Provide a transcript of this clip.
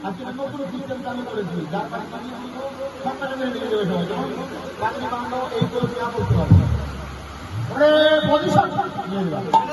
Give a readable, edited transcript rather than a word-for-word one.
আজকে নতুন সিস্টেম চালু করেছি যার কারণে সরকারের মেনে দেবে সবাই যেমন বাঙালি বাংলা এই করে করতে হবে পজিশন নিয়ে